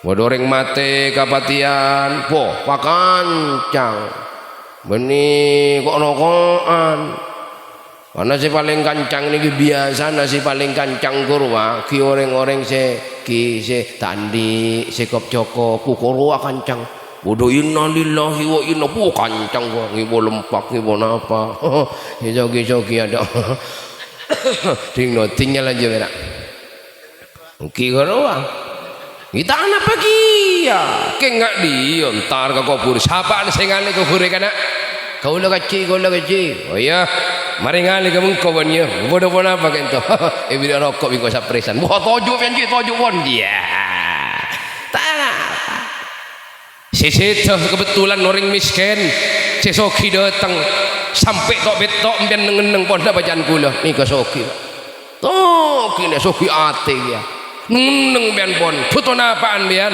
Modoreng mate kapatian po pakancang benih kok rokokan karena si paling kancang ini biasa nasi paling kancang kurwa ki orang-orang ki tandi si kop joko pukurwa kancang bodoh inna lillahi wa inna pu kancang gua ngibo lempak ngibo napa jogi ada ting notingnya lanjut berak ki kurwa kita anak pagi ya ke nggak dia ntar ke kubur siapa nih saya ngali kubur kan kau lo kecil oh iya mari ngali kamu kawannya bodoh apa kan tuh bila rokok bingko sapresan wah tojo pon dia tak sisi tuh kebetulan orang miskin sesoki datang sampai tok betok mbian neng pon bacaan kula nih ke soki tuh kini soki ate ya neng bian pon foto napaan bian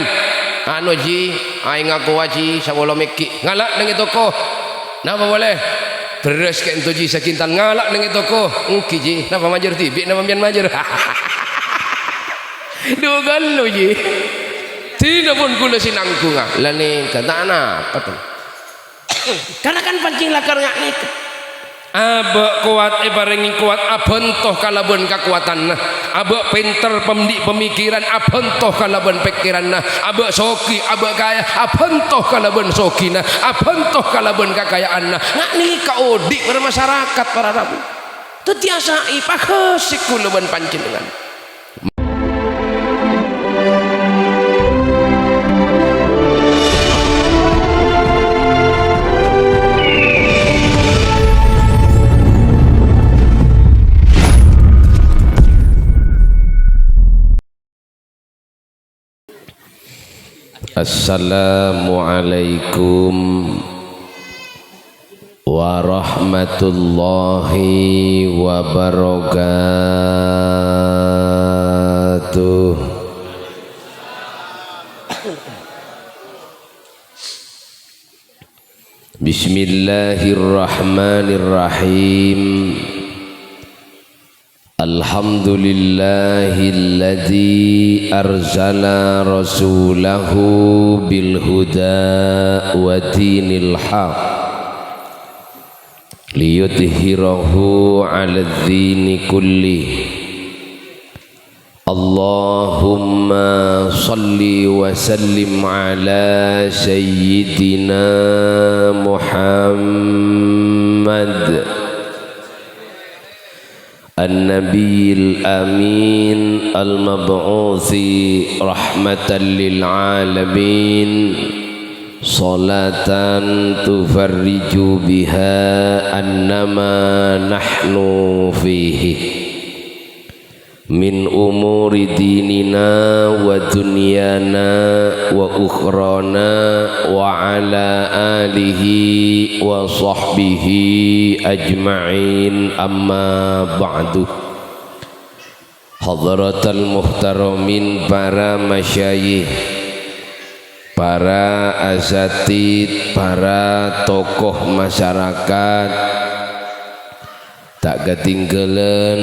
anu ji aing ngaku waji sawolo meki ngalak nang toko napa boleh terus ke ento ji sakintan ngalak nang toko ngki ji napa majer tibi napa bian majer dugan lu ji tidak pun kula sinangku lani kata apa tuh karena kan pancing lakar ngak nik abek kuat ibarengi kuat abentoh kalaban kekuatan abek pinter pemikiran abentoh kalaban pikiran abek soki abek kaya abentoh kalaban sokina abentoh kalaban kekayaan ngak nih kaudik bermasyarakat para rabu itu tiasa ipakesik kulaban pancingan Assalamualaikum warahmatullahi wabarakatuh. Bismillahirrahmanirrahim. Alhamdulillahilladzi arsala rasulahu bil huda wa dinil haq liyudhhirahu 'ala ad-dini kulli. Allahumma salli wa sallim ala sayyidina Muhammad An-Nabiyil Amin Al-Mab'uthi Rahmatan Lil Alamin Salatan tufarriju biha annama nahnu fihi min umuri dinina wa dunyana wa ukhrana wa ala alihi wa sahbihi ajma'in amma ba'du. Hadratal muhtaramin para masyayikh, para asatid, para tokoh masyarakat, tak ketinggalan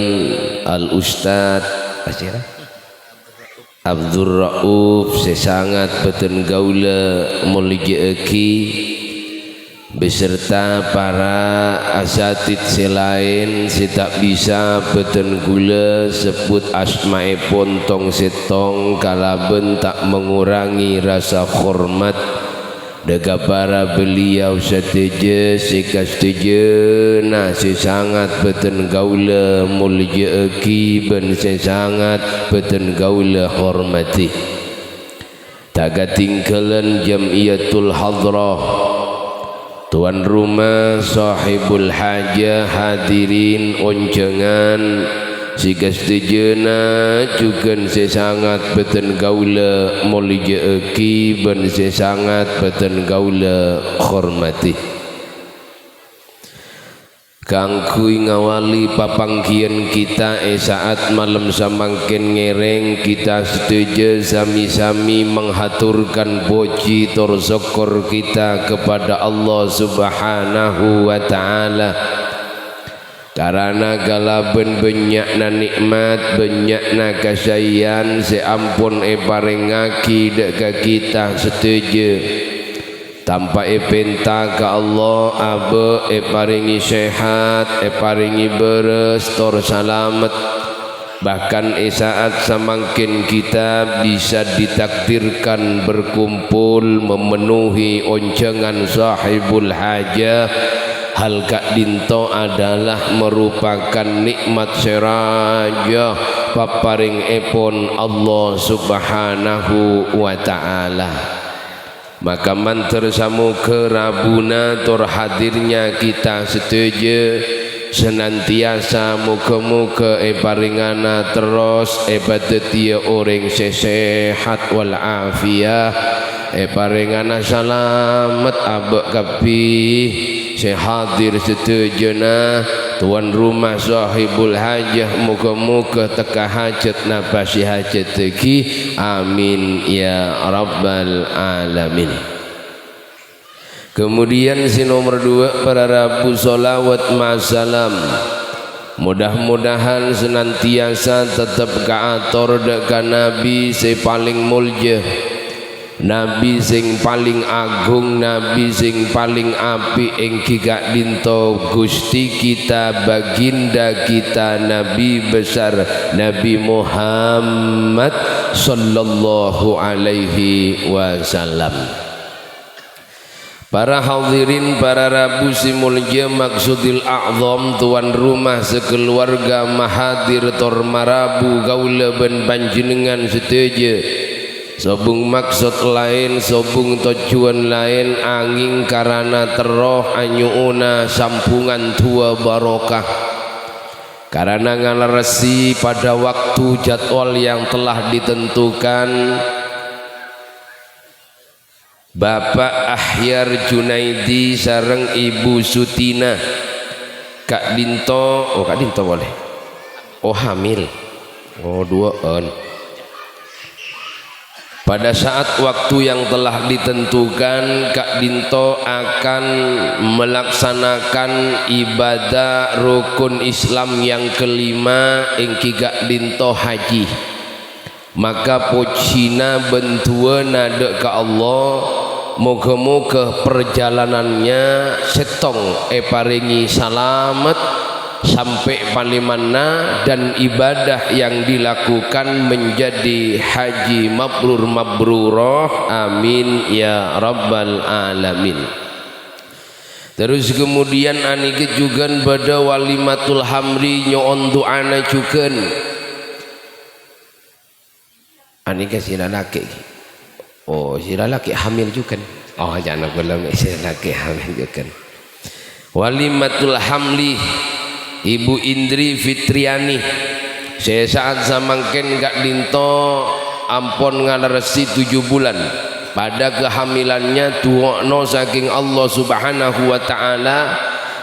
Al Ustad Abdur Rauf sesangat beten gaula mulya eki beserta para asatid selain si tak bisa beten gula sebut asmae pontong setong kalaben tak mengurangi rasa hormat daga para beliau setuju sika setuju nasi sangat beten gaula mulya eki ben sangat beten gaula hormati tak ketinggalan jamiatul hadrah tuan rumah sahibul hajah hadirin oncengan sika setujuna juga sesangat beten gaula mulya eki ben sesangat beten gaula hormati kangkui ngawali papangkian kita saat malam samangkin ngereng kita setuju sami-sami menghaturkan puji tur syukur kita kepada Allah Subhanahu wa ta'ala karena galaben benyakna nikmat benyakna kasayan seampun paringaki dek ka kita setuju tanpa penta ka Allah abe paringi sehat paringi beres tor salamet bahkan saat samangkin kita bisa ditakdirkan berkumpul memenuhi oncengan sahibul hajah. Hal kak dinto adalah merupakan nikmat seraja paparing epon Allah subhanahu wa ta'ala. Maka mantar samu kerabuna tor hadirnya kita setuju senantiasa muka-muka paringana terus badetia orang sehat wal afiyah paringana salamet abek kapi sehadir setujuna tuan rumah sahibul hajah muka-muka teka hajat nafasi hajat teki amin ya rabbal alamin. Kemudian si nomor 2 para rabu solawat masalam mudah-mudahan senantiasa tetap kaator deka nabi si paling mulja nabi sing paling agung nabi sing paling api engki gak dinto gusti kita baginda kita nabi besar Nabi Muhammad sallallahu alaihi wasallam. Para hadirin para rabu simulja maksudil a'zam tuan rumah sekeluarga mahadir tor marabu gaula ben panjenengan setuju sobung maksud lain sobung tujuan lain angin karana teroh anyuuna sampungan tua barokah karena ngalarasi pada waktu jadwal yang telah ditentukan. Bapak Ahyar Junaidi sareng Ibu Sutina Kak Dinto, oh Kak Dinto boleh, oh hamil, oh duaan. Pada saat waktu yang telah ditentukan Kak Dinto akan melaksanakan ibadah rukun Islam yang kelima engki Kak Dinto haji. Maka pocina bentua nade ke Allah moga-moga perjalanannya setong paringi salamet sampai palimana dan ibadah yang dilakukan menjadi haji mabrur mabrurah amin ya rabbal alamin. Terus kemudian anike juga pada walimatul hamri nyoon doana cuken anike sila laki oh sila laki hamil juga oh jangan belum sila laki hamil juga walimatul hamli Ibu Indri Fitriani saya saat samangken Kak Dinto ampon ngalaresi 7 bulan pada kehamilannya tuwakno saking Allah subhanahu wa ta'ala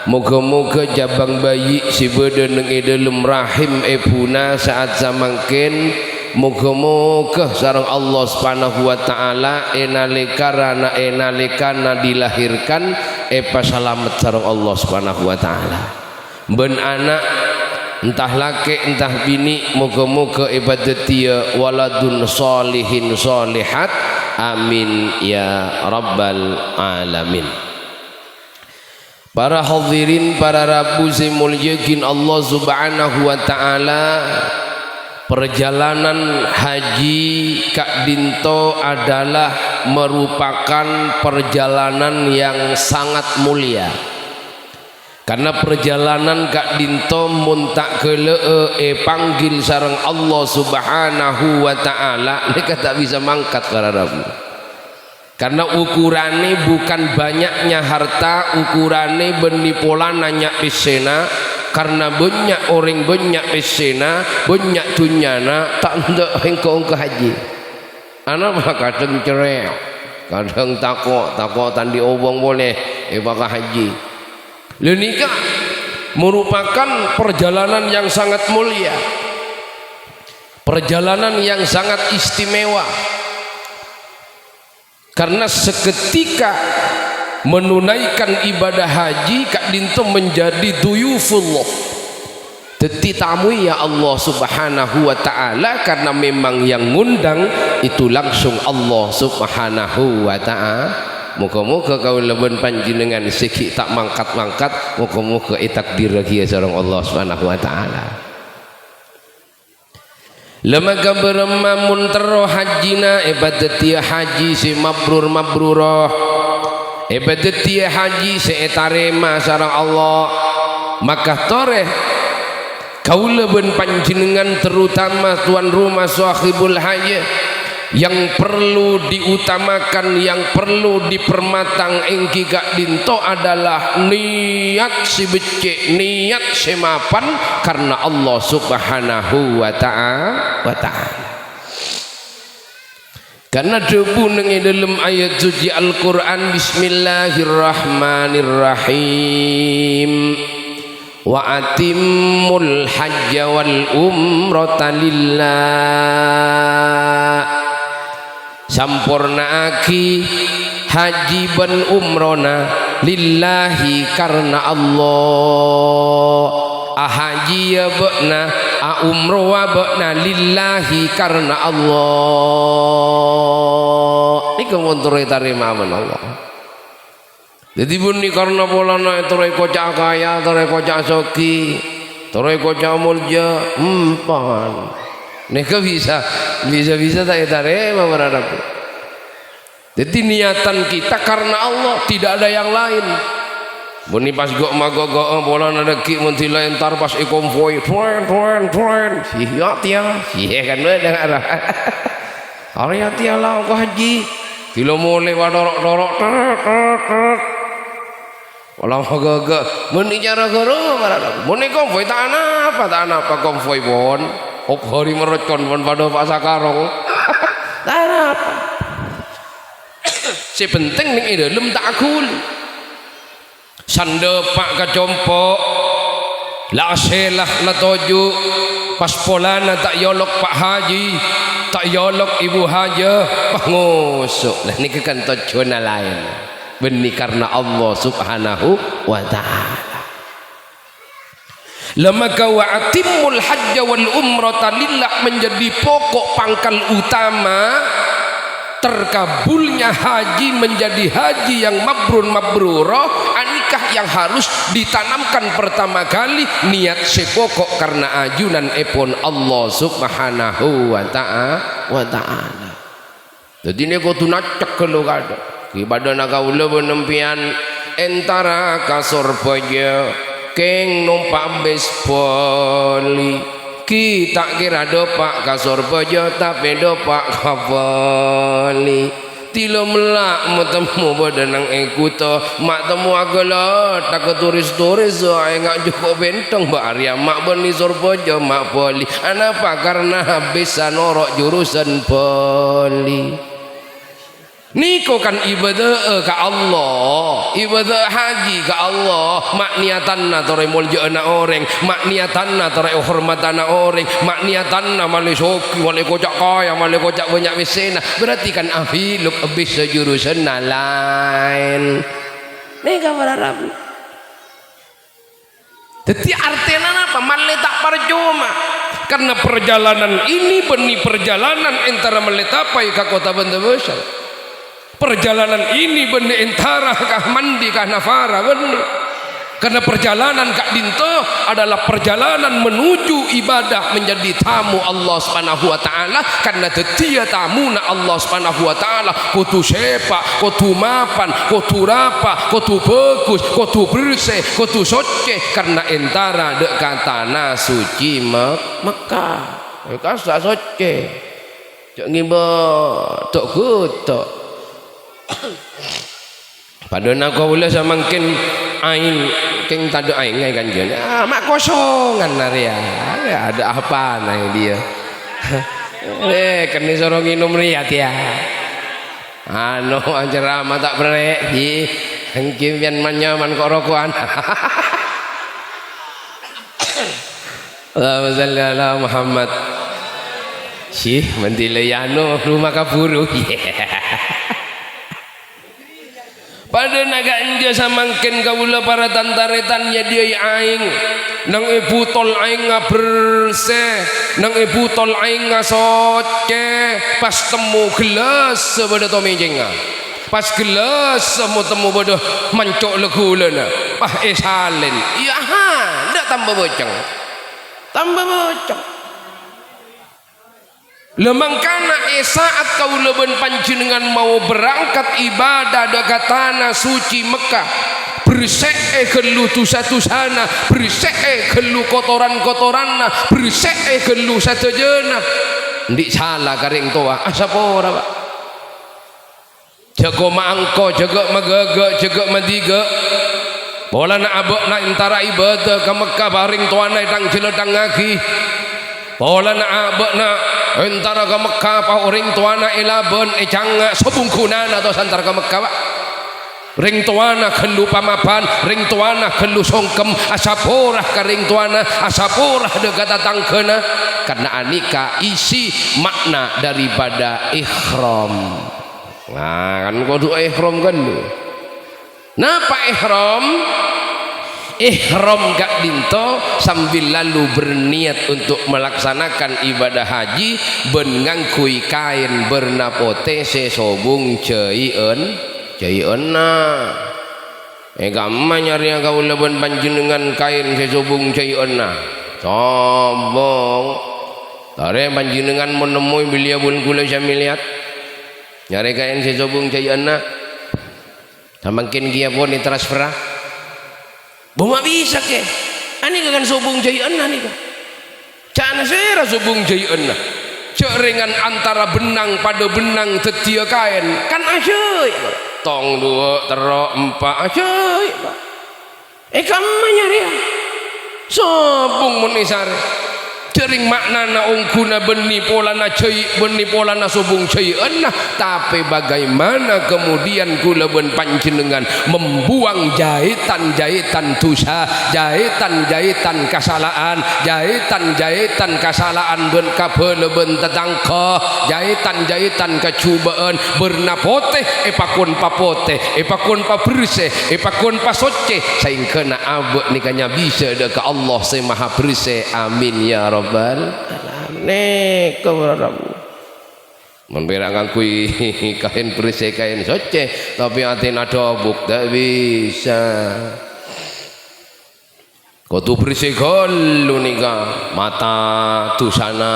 moga-moga jabang bayi si beda neng dalam rahim epuna saat samangken moga-moga sareng Allah subhanahu wa ta'ala enalikana dilahirkan selamat sareng Allah subhanahu wa ta'ala ben anak entah laki entah bini moga-moga ibadatia waladun solihin solihat amin ya rabbal alamin. Para hadirin para rabu simulyakin Allah subhanahu wa ta'ala perjalanan haji Kak Dinto adalah merupakan perjalanan yang sangat mulia karena perjalanan Kak Dinto muntak kelee panggil sareng Allah subhanahu wa ta'ala mereka tak bisa mangkat para rabu karena ukurannya bukan banyaknya harta ukurannya benipola nanya pisena karena banyak orang banyak pesena banyak tunyana tak hendak engkau ke haji anak mah kadang cerai kadang takut tandi obong boleh bakal haji lenika merupakan perjalanan yang sangat mulia perjalanan yang sangat istimewa karena seketika menunaikan ibadah haji Kak Dinto menjadi duyufullah Dadi tamu ya Allah Subhanahu wa taala, karena memang yang ngundang itu langsung Allah Subhanahu wa taala. Muka-muka kau leben panjenengan seki tak mangkat-mangkat, muka-muka takdir lagi sareng Allah Subhanahu wa taala. Lemaga beremamun tero hajina ibadati haji si mabrur-mabrurah, ibadati haji si etarema sareng Allah. Maka toreh kaula ben panjenengan, terutama tuan rumah sahibul haji, yang perlu diutamakan, yang perlu dipermatang engki gak dinto adalah niat si becik, niat si mapan karena Allah Subhanahu wa ta'ala. Karena debu nengi dalam ayat suci Al-Quran, Bismillahirrahmanirrahim, wa atimmul hajja wal umrata lillah, sampurnaaki haji ban umrona lillahi karena Allah. Haji ya bakna, umroh bakna lillahi karena Allah. Ini kemunturai tarima Allah. Jadi bunyi karena pola naik torai kocak kaya, torai kocak soki, torai kocak mulja, empan. Neka bisa tak tarima berharap. Jadi niatan kita karena Allah, tidak ada yang lain. Bunyi pas gok magok pola nada ki mentila entar pas ikonvoy, tuan, sihat ya kan dengar. Ariat ya lah kau haji, kilo mulai wadorok. Walau gagak, meni cara guru, meni konvoy tak apa konvoy pun, hari merot konvoy pada Pak Sakarong, tak apa. Si penting nih dalam takul, sande pak kacompok, la selah la toju, pas polana tak yolok Pak Haji, tak yolok Ibu Haja, pangusuk. Nah ini kan tujuan lain. Benih karena Allah Subhanahu wa ta'ala. Lamaka wa atimul hajja wal umrata lillah menjadi pokok pangkal utama terkabulnya haji, menjadi haji yang mabrurah, anikah yang harus ditanamkan pertama kali niat sepokok karena ajunan epon Allah Subhanahu wa ta'ala. Jadi ini kau tu nacak kalau kada ibadah nakaula benempian entara kasur pojo keng numpak bes poli, kita kira dopak kasur pojo tapi dopak kapoli. Tilo melak metemu badanang ekuto mak temu agala tak turis-turis soalnya ngak cukup bentong baria mak beni surpojo mak poli. Anapa? Karena bisa norok jurusan poli. Niko kan ibadah ke Allah, ibadah haji ke Allah, mak niatanna tore mulja anak orang, mak niatanna tore hormat anak orang, mak niatanna male soki, male kocak kaya, male kocak banyak mesena. Berarti kan afiluk bisa jurusan lain. Nih kabar Arab. Jadi artinya apa? Male tak percuma. Karena perjalanan ini benih perjalanan antara meletapai ke kota Bandar Besar. Perjalanan ini benih entara kah mandi kah nafara benih. Karena perjalanan Kak Dinto adalah perjalanan menuju ibadah menjadi tamu Allah Subhanahu wa taala. Karena tetia tamuna Allah Subhanahu wa taala kutu sepak, kutu mapan, kutu rapa, kutu bagus, kutu bersih, kutu soce karena entara dek katana suci Mekah. Kasa soce. Cok ngibah tok kutok. Padahal kau boleh semakin ain keng tadu ain ngai kan jen. Mak kosongan naria. Ya, ada apa nai dia? Keni sorong minum riat ya. Anu ceramah tak berek hi. Hengkim pian manyaman kok rokokan. Allahumma shalli ala Muhammad. Syih mendilayano rumah kaburu. pada naga anja samangken kaula para tantaretannya dia aing nang ibu tol aing ngaberse nang ibu tol aing ngasoce pas temu gelas pada to menjenga pas gelas temu pada mancok legulana salen iya ha ndak tambah boceng lemangkana saat kaula ben panjenengan mau berangkat ibadah da katana suci Mekah bersek gelu tusa-tusana bersek gelu kotoran-kotoranna bersek gelu satejana ndik salah karing toa asapora Pak jago mangko jago magaga jago madiga bola na abok na intara ibadah ke Mekah baring tuana dang jeledang ngagi bola na abok na antara ke Mekah pa ring tuana ilaben canga sobungkunan atau santar ke Mekah Pak ring tuana gelu pamapan ring tuana gelu songkem asaporah ka ring tuana asaporah dekat datangkeuna karena anika isi makna daripada ihram nah kan kudu ihram kan lu napa ihram gak dinto sambil lalu berniat untuk melaksanakan ibadah haji ben ngangkui kain bernapote sesobung ceieun na gamma nyari kaula ben panjenengan kain sesobung ceieun na sombong tare panjenengan menemui beliau kula samiliat nyari kain sesobung ceieun na samangkin kia pun ditransfer buma bisa ke ani kan sobung jayan ani kan cana sera sobung jayan ceringan antara benang pada benang tetia kain kan asyik tong dua terok empat asyik kamu nyari sobung menisare cering maknana ungkuna beni polana cai beni polana sobung cai tapi bagaimana kemudian kula ben panjenengan membuang jahitan tusa jahitan kesalahan jahitan kesalahan ben kabele ben tetangka jahitan kecubaan bernapote epakun papote epakun pabersih epakun pasoce saingkeuna abot nikahnya bisa ke Allah se maha bersih amin ya rabbal nek kawaramu membera ngangkui kain bersih kain soce tapi hati nadobuk tak bisa kudu bersih golu nika mata tusana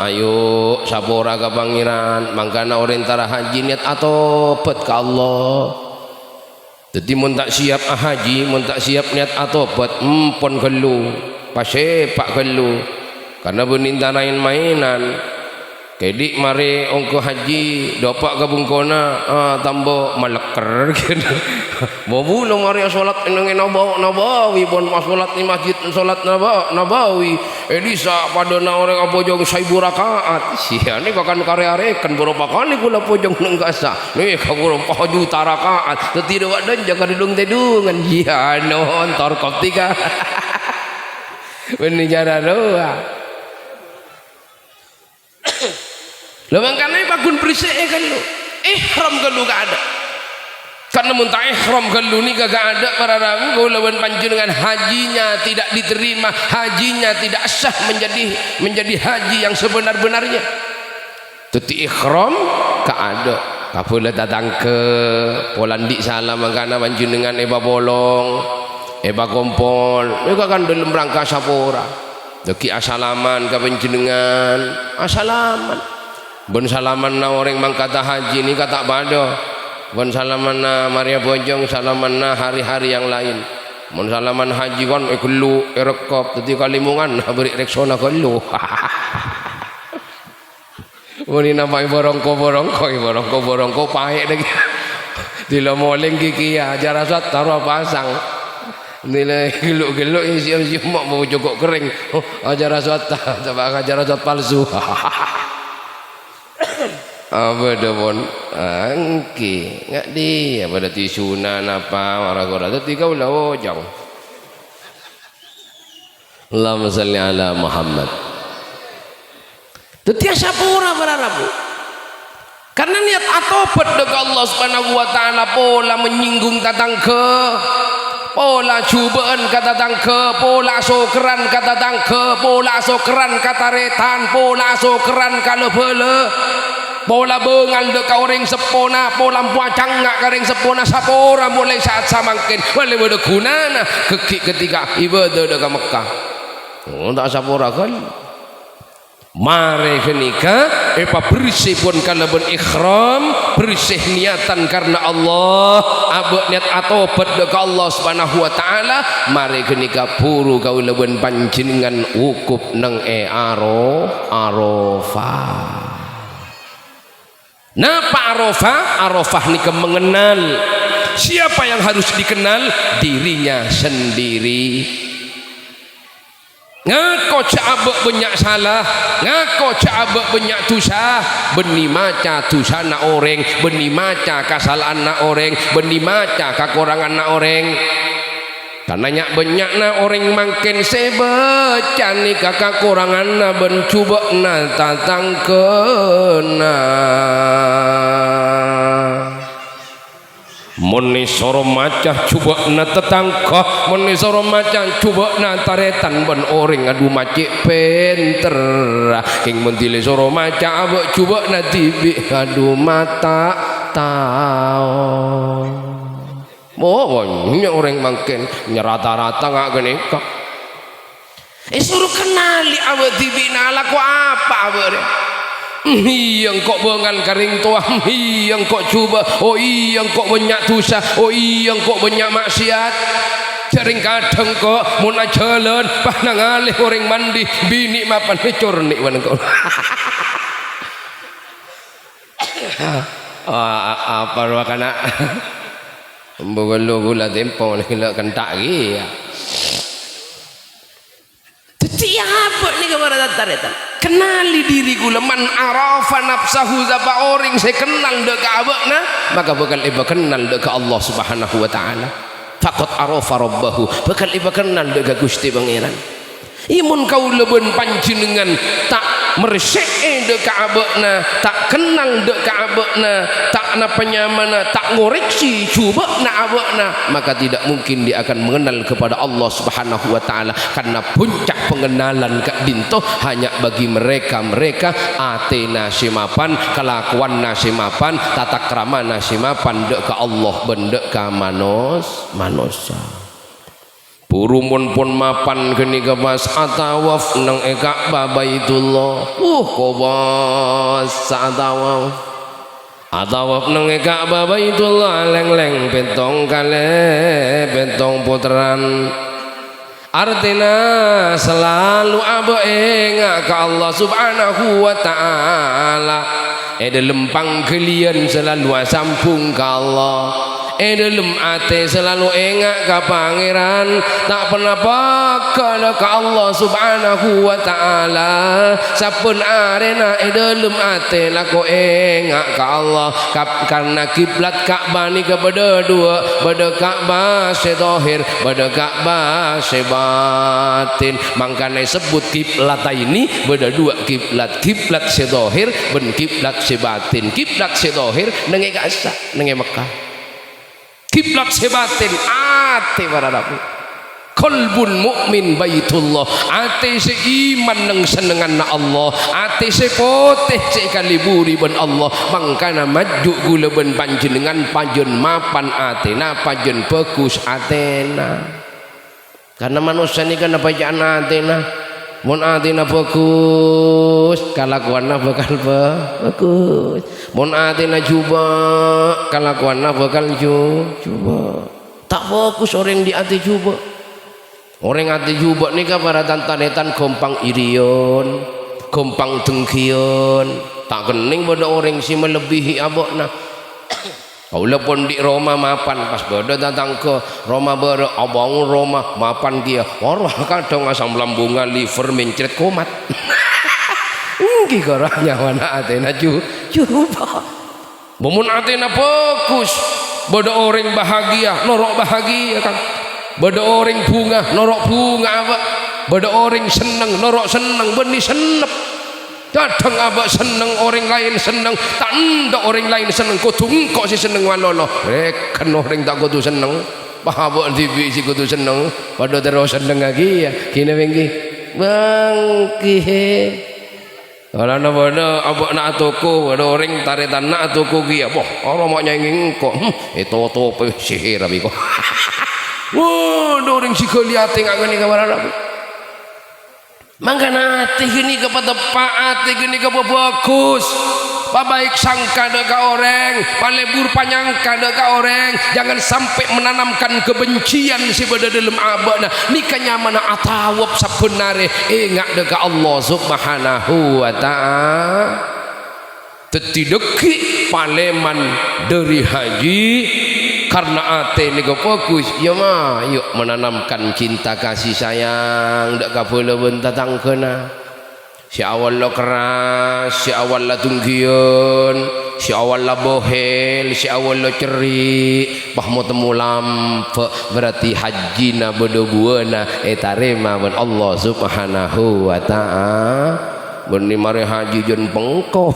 ayo sapora ka pangeran mangkana orentara haji niat atopet ka Allah jadi mun tak siap haji mun tak siap niat atopet pon gelu pasepak gelu karena benintanain mainan kedik mari ongko haji dopak gabungkona tambo maleker gitu mau bulung mari sholat ini nabawi pun pas sholat di masjid sholat nabawi edisa pada na orang apojong 1000 rakaat sia ini kakan karya-arekan berapa kali kula pojong nenggasa nih kabur 4 juta rakaat tidak ada jaga dedung-dedungan iya nontor koptika menijara doa lo makanya bakun berisik kan lo ihram kan lo gak ada karena muntah ihram kan lo ni gak ada para ramu kalau lawan panjenengan hajinya tidak diterima hajinya tidak sah menjadi haji yang sebenar-benarnya tuti ihram gak ada kapula datang ke Polandi salam makana panjenengan eba bolong eba kompol mereka kan dalam rangka sapora deki asalaman ke panjenengan asalaman bon salaman na orang mangkata haji ni kata bado bon salaman na Maria Bojong salaman na hari-hari yang lain bon salaman haji kan kelu rekop tadi kalimungan beri reksona kelu muni namai borongko pahe lagi dilo moleng kiki aja rasat taruh pasang nilai geluk-geluk isi mau jogok kering aja rasat coba aja rasat palsu apa dapun angki nggak dia pada tisunan apa orang-orang itu tiga ulah ojang Allahumma salli ala Muhammad tetiasa pura para rabu karena niat atobat dengan Allah Subhanahu wa taala pola menyinggung tatangke, pola cubaan kata tangke, pola sokeran kata tangke, pola sokeran kata retan, pola sokeran kalau bela, pola bengal dek orang sepona, pola puacang ngak karing sepona sapora mulai saat samangkin, boleh beda gunana ketika ibadah dek Mekah. Oh, tak sapora kali. Mari kenika bersih pun kalau ikhram, bersih niatan karena Allah, abad niat atobat dekat Allah Subhanahu wa taala. Mari kenika puru kau leben panjenengan wukuf nang Arafah. Napa Arafah? Arafah nika mengenal siapa yang harus dikenal, dirinya sendiri. Ngako cabak banyak salah, ngako cabak banyak dosa, beni maca dosa na orang, beni maca kesalahan na orang, beni maca kekurangan na orang. Karena banyak na orang makin sebaca ni kekurangan na ben cuba na tatang kena. Moni soro macah coba na tetangkah, moni soro macah coba na taretan ben orang adu macik penter king mentile soro macah abek coba na tibi adu mata tau. Oh banyak orang makin nyerata-rata ngak gini kok. Suruh kenali abek tibi na laku apa abek dia. Yang kok bengal karing tua, yang kok cuba, oh yang kok banyak dosa, oh yang kok banyak maksiat. Jaring kadang kok mun jalan bah nangalih orang mandi bini mapan cornik wan kok. Apa wakana mbogolo gula tempo gula kentak gi. Siapa ni kepada taretan? Kenali diriku leman arafa nafsahu zaba orang saya kenal dekat abakna maka bakal iba kenal dekat Allah Subhanahu wa taala. Faqad arafa rabbahu bakal iba kenal dekat Gusti Pangeran. Imun kau leben panjenengan tak meresek dekat abakna, tak kenal dekat abakna, tak na penyamana, tak ngoreksi cuba na abakna, maka tidak mungkin dia akan mengenal kepada Allah Subhanahu wa taala karena puncak pengenalan kak dinto hanya bagi mereka ate nasimapan, kelakuan nasimapan, tata krama nasimapan dek ka Allah bendek ka manusia. Purumun pun mapan geni ke pas atawaf nang Ka'bah Baitullah. Kobas atawaf nang Ka'bah Baitullah leng-leng pentong kale pentong putran. Artinya selalu abeng ke Allah Subhanahu wa taala. Dalam pangkelian selalu sampung ke Allah. Dalam ate selalu ingat ke pangeran, tak pernah pakal ke Allah Subhanahu wa taala. Sapun arena dalam ate laku ingat ke Allah karena kiblat Ka'bah ni kepada dua, pada Ka'bah sezahir, pada Ka'bah sebatin. Makanya sebut kiblat ini pada dua kiblat, kiblat sezahir dan kiblat sebatin. Kiblat sezahir nengi Gaza, nengi Mekah. Kiblat sebatin ate para nabi. Qalbun mukmin Baitullah, ate seiman nang senengan na Allah, ate sepoteh sekaliburi ben Allah. Mangkana maju gula ben panjenengan panjen mapan atena, panjen bagus atena. Karena manusia ni kan apa jana atena. Mun atina bagus, kalakuanna bakal bagus. Mun atina juba, kalakuanna bakal juba. Tak fokus orang di ati juba. Orang ati juba ni para tantanetan gompang irion, gompang dengkion. Tak kening pada orang si melebihi abokna. Kaula pun di Roma mapan pas beda datang ke Roma ber abang Roma mapan dia orang kadang asam lambungan liver mencret komat. Nggih garanya wana atena coba. Mumun atena fokus, beda orang bahagia, norok bahagia kan. Beda orang bunga, norok bunga apa? Beda orang senang, norok senang, benih senep. kadang abak seneng orang lain seneng tak ndak orang lain seneng kudu kok si seneng walolo reken orang tak kudu seneng pahabak TV si kudu seneng pada terus seneng lagi ya kini bengki bangki kalau nak abak nak toko ada orang taritan nak toko kia boh orang mau nyanyi kok itu tope sihir abi kok wah orang si kelihat tengah ni kabar apa mangkana hati gini kepada pak hati gini kepada bagus pak baik sangka deka orang palebur panyangka deka orang jangan sampai menanamkan kebencian sepada dalam abadna nikahnya mana atawab sabenare ingat deka Allah subhanahu wa ta'ala tetideki paleman dari haji karena ate ni fokus ya mah yuk menanamkan cinta kasih sayang dak kapula bentatang kena si awal lo keras si awal la tunggion si awal la bohel si awal lo cerik bah mau temu lampe berarti haji na bedobuana tarema ben Allah subhanahu wa ta'ala benih mari haji jon pengkong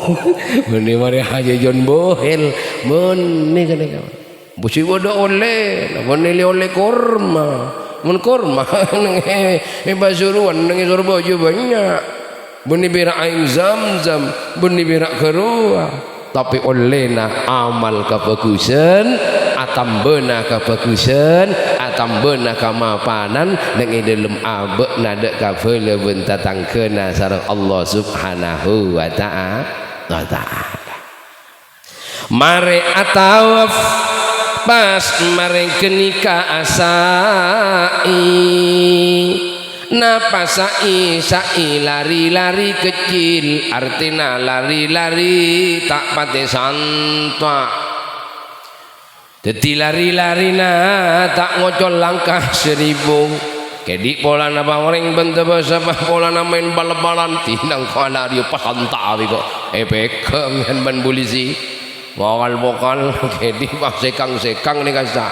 benih mari haji jon bohel benih kene kawan busi bodoh oleh menilai oleh korma men korma basuruan nang isor bojo banyak benih berak air zam-zam benih berak kerua tapi olehna amal kebagusan atambena kebagusan atambena kemapanan nang dalam abek nada kafele bentatang kena sareng Allah subhanahu wa ta'ala mare atawaf pas mare kenika asai napasai sai lari-lari kecil artinya lari-lari tak pate santa jadi lari-lari na tak ngocol langkah 1000 kedik pola napa orang bentuk bahasa pola main bal-balan tinang kala dia pasanta kok pegang ban polisi bokal jadi pak sekang nih kasa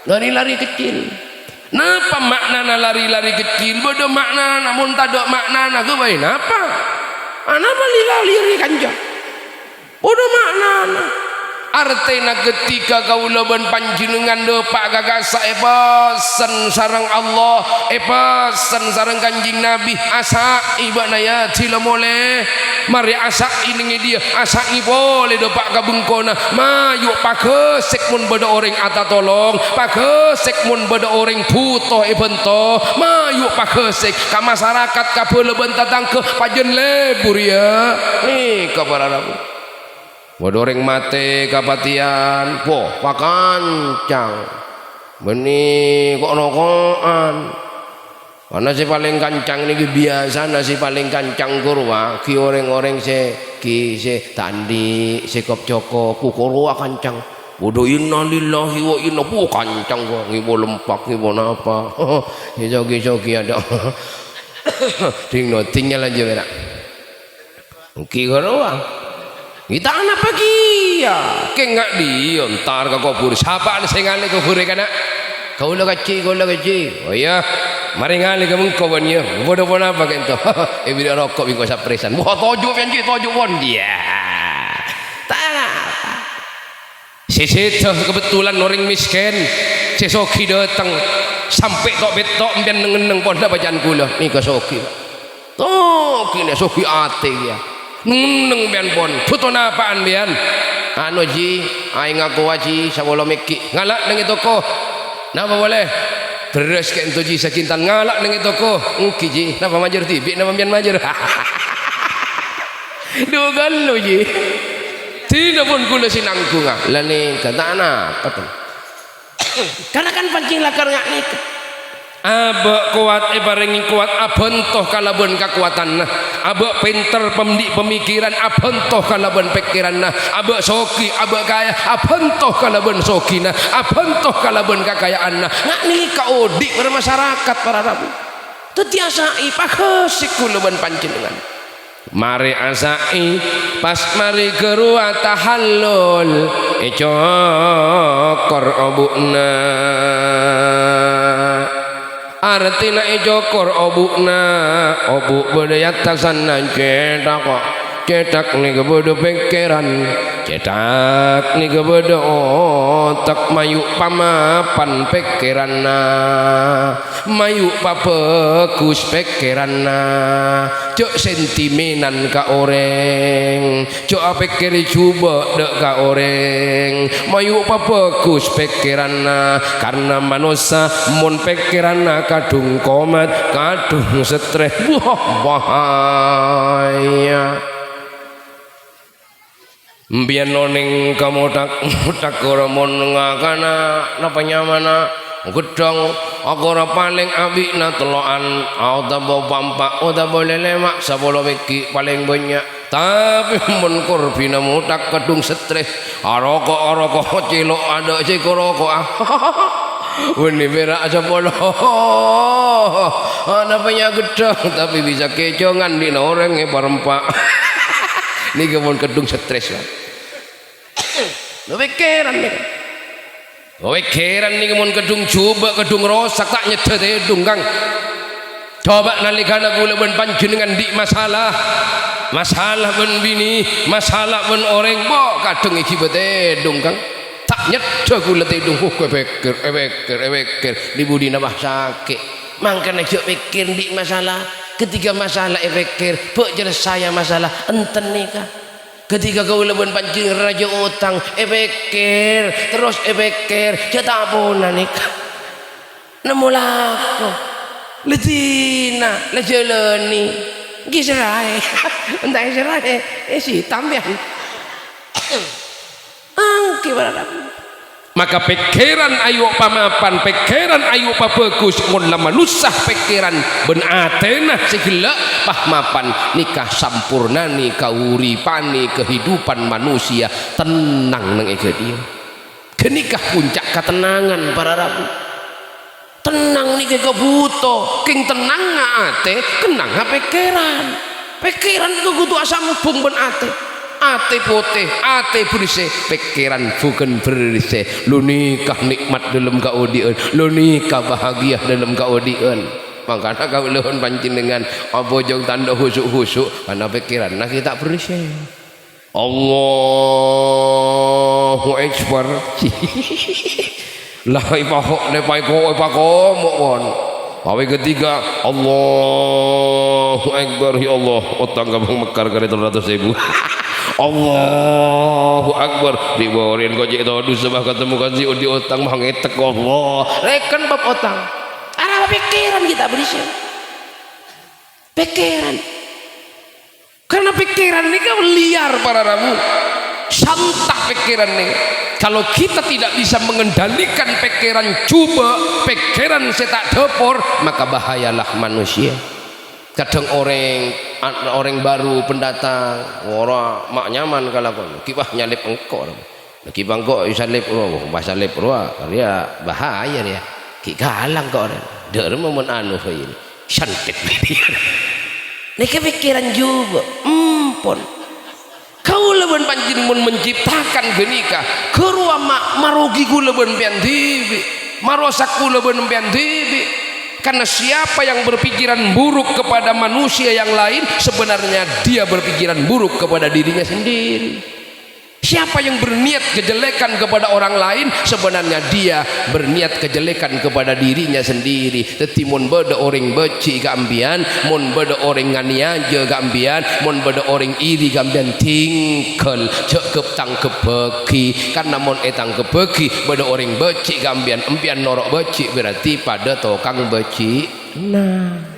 lari-lari kecil napa maknana lari-lari kecil bodoh makna namun tak ada maknana kebain apa anapa lari kanja bodoh maknana artinya ketika kau leban panjenengan depak gagasa pesan sarang Allah pesan sarang kanjing Nabi asa ibadaya cila moleh mari asa ini dia asa boleh depak kabengkona mayu pakesek mun beda orang ata tolong pakesek mun beda orang putoh bento mayu pakesek ka masyarakat ka leban tatang ke pajen lebur ya kabar Arabu bodoreng mate kapatian po pakancang benih kok nokoan karena si paling kancang ini biasa nasi paling kancang kurwa ki orang-orang ki tandi si kop joko pukurwa kancang bodoh inna lillahi wa inna pu kancang kok ngibo lempak ngibo napa jogi ada tinggal aja berak ki kurwa kita anak pagi ya kengak dia ntar ke kubur siapa sing ngali kubur kana kau lo kecil oh iya mari ngali kamu kawannya bodoh apa kento bila rokok bingko sapresan wah tojo pon dia tak sesito kebetulan orang miskin sesoki datang sampai tok betok mbian neng pon bacaan kula nih ke soki kini soki ate ya neng bian pon foto napaan bian anu ji aing ngaku waji sawolo meki ngalak nang toko napa boleh beres ke ento ji sakintan ngalak nang toko ngki ji napa majer tibi napa bian majer dogan lo ji tidak pun kula sinangku ngak lani kata anak apa tuh karena kan pancing lakar ngak nikah abak kuat parengi kuat abentoh kalaban kekuatan abak pinter pemikiran abentoh kalaban pikiran abak soki abak kaya abentoh kalaban sokina abentoh kalaban kekayaan ngak nikah odik pada masyarakat para rabu tetiasa ipakesik kulaban panjenengan mari asai pas mari kerua tahallul cokor obukna artina ijokor obukna obuk budaya taksanan cetak ni kepada pikiran cetak ni kepada otak mayu pamapan pikiranna mayu papekus pikiranna cok sentimenan ka oreng cok pikir coba dek ka oreng mayu papekus pikiranna karena manusia mun pikiranna kadung komat kadung stres bahaya. Mbiyen noning kamotak ora mon ngakana napa nyamana gedhong ora paling abikna telokan utawa pampak utawa lelemak 10 wiki paling banyak tapi mun kurbina mutak kadung stres rokok cilok ada sik rokok wene berak 10 ana punya gedhong tapi bisa kecongan di orang parempak niki mun kadung stres lah pikiran nih mun kedung coba kedung rosak tak nyedet edung kang coba nalikana kula ben panjenengan di masalah ben bini masalah ben oreng bo kadung iki bete edung kang tak nyedet kula edung kowe pikir di budina bah sakit mangkane jek pikir di masalah ketika masalah pikir bok jelas saya masalah enten nikah ketika kau lebon pancing raja utang pikir terus pikir cetak puna nikah nemu lako letina lejeleni gisrai entah gisrai si tambian angki barang maka pikiran ayu pamapan pikiran ayu papekus mun lamanusah pikiran ben atena segala pahmapan nikah sampurnani kauripani kehidupan manusia tenang nang eke dia kenikah puncak ketenangan para rabu tenang nih kebuto king tenang ate kenang pikiran itu kudu sambung ben ate putih, ate bersih, pikiran bukan bersih. Lu nikah nikmat dalam kaudian, lu nikah bahagia dalam kaudian. Makanya kau lehon panjenengan abojong tanda husuk karena pikiran nah kita bersih. Allahu Akbar. Lah ipahok ne paiko mokon. Awe ketiga Allahu Akbar ya Allah utang gabung mekar kali 300.000 Allahu Akbar dibawain gojek itu sebab ketemu kasih di utang mah ngetek Allah reken bab utang arah pikiran kita berisik pikiran karena pikiran ini kan liar para ramu santak pikiran ini kalau kita tidak bisa mengendalikan pikiran coba pikiran setak depor maka bahayalah manusia. Kadang orang baru pendatang ora mak nyaman kalau kibah nyalip engkau kibah engkau salip bahasa salip dia bahaya dia ki galang kok der momen anu ini santet ini kepikiran juga empon kau leben panjin mun menciptakan genika kerua marugi ku leben pian dibi marosak ku leben pian dibi karena siapa yang berpikiran buruk kepada manusia yang lain sebenarnya dia berpikiran buruk kepada dirinya sendiri. Siapa yang berniat kejelekan kepada orang lain sebenarnya dia berniat kejelekan kepada dirinya sendiri. Tetapi mun beda orang beci gambian, mun beda orang nganiaja gambian, mun beda orang iri gambian tingkel cekep tangkep beki karena mun etang kebeki beda orang beci gambian empian norok beci berarti pada tokang beci nah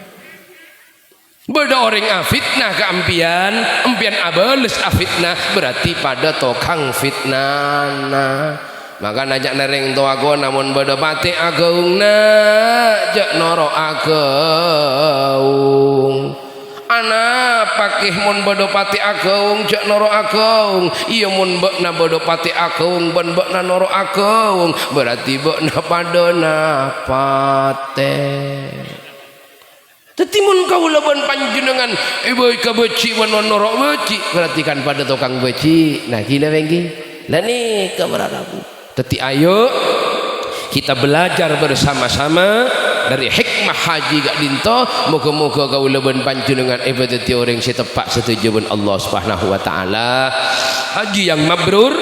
beda orang fitnah ke empian abales fitnah berarti pada tokang fitnah nah maka najak nereng to aku namun beda pati agung najak noro agung anak pakih mun beda pati agung jak noro agung iya mun bekna beda pati agung ben bekna noro agung berarti bekna pada napate tetimun kau leban panjenengan ibu kebeci wan norok beci berarti kan pada tukang beci nah gila bengki lah nih kabar Arabu teti ayo kita belajar bersama-sama dari hikmah haji gak dinto. Moga-moga kau leben panjenengan ibadati orang setepak setuju dengan Allah Subhanahu wa taala. Haji yang mabrur,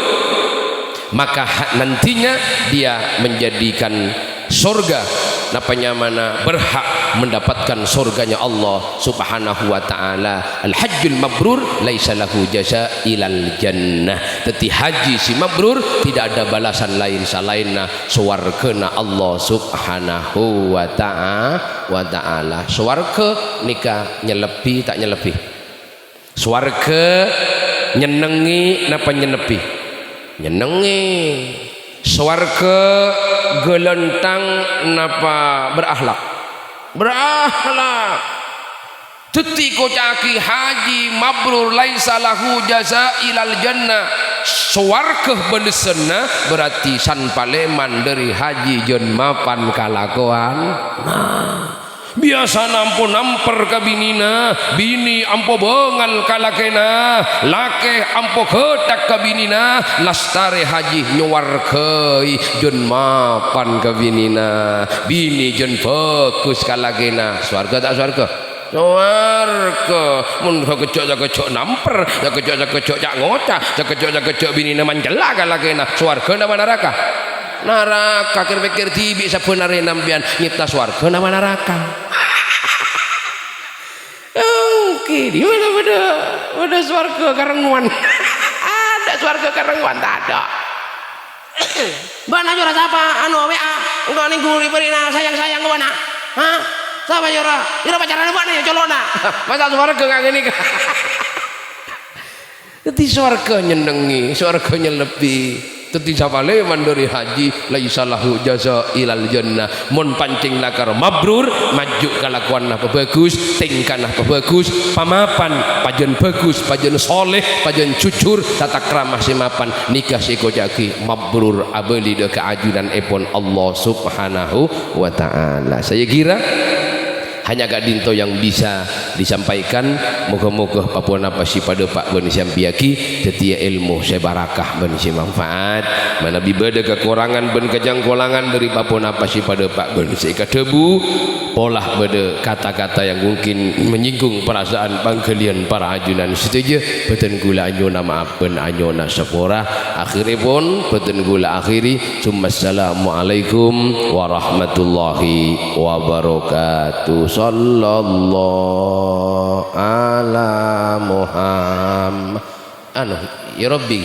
maka nantinya dia menjadikan surga napanya mana berhak mendapatkan surganya Allah Subhanahu wa taala. Al hajjul mabrur laisa lahu jaza ilal jannah. Teti haji si mabrur tidak ada balasan lain selainna swargana Allah Subhanahu wa taala. Swarga nikah nyelepi tak nyelepi. Swarga nyenengi napa nyenepi? Nyenengi. Swarga gelentang napa berakhlak teti kocaki haji mabrur laisa lahu jaza ilal jannah. Swarga benesena berarti san paleman dari haji jon mapan kalakuan. Biasa nampo namper ka binina, bini ampo bengal kalakena, lake ampo ketak ka binina, lastare haji nyuwarkei jon mapan ka binina, bini jon fokus kalakena. Swarga tak swarga? Swarga. Mun kecok namper, kecok jak ngocah, kecok binina manjela kalakena. Swarga nama neraka? Neraka. Kira-kira tibi sabenerna nambian nyipta swarga nama neraka. Di mana ada swarga karenguan. Ada swarga karenguan tak ada. Bana jora siapa anu WA engko ning guri perina sayang-sayang mana? Hah? Siapa jora? Jora pacaran apa nih colona? Masa swarga kang ngene ka. Dadi swarga nyenengi, swarga nyelepi. Teti sapale mandori haji laisa lahu jaza ilal jannah. Mun pancing lakar mabrur maju kalakuan apa bagus, tingkan apa bagus, pamapan pajen bagus, pajen soleh, pajen jujur, tata kramah si mapan, nikah si kojaki mabrur abeli de keajudan epon Allah Subhanahu wa taala. Saya kira hanya gak dinto yang bisa disampaikan. Moga-moga Papua Napasi pada Pak Ben Syampiaki tetia ilmu saya barakah ben si manfaat. Mana bibada kekurangan ben kejangkolangan dari Papua Napasi pada Pak Ben seika debu polah beda kata-kata yang mungkin menyinggung perasaan pangkalian para ajunan setuju beten gula anyona maafkan anyona sepora. Akhiripun beten gula akhiri Assalamualaikum warahmatullahi wabarakatuh. Sallallahu ala Muhammad. Ya Rabbi.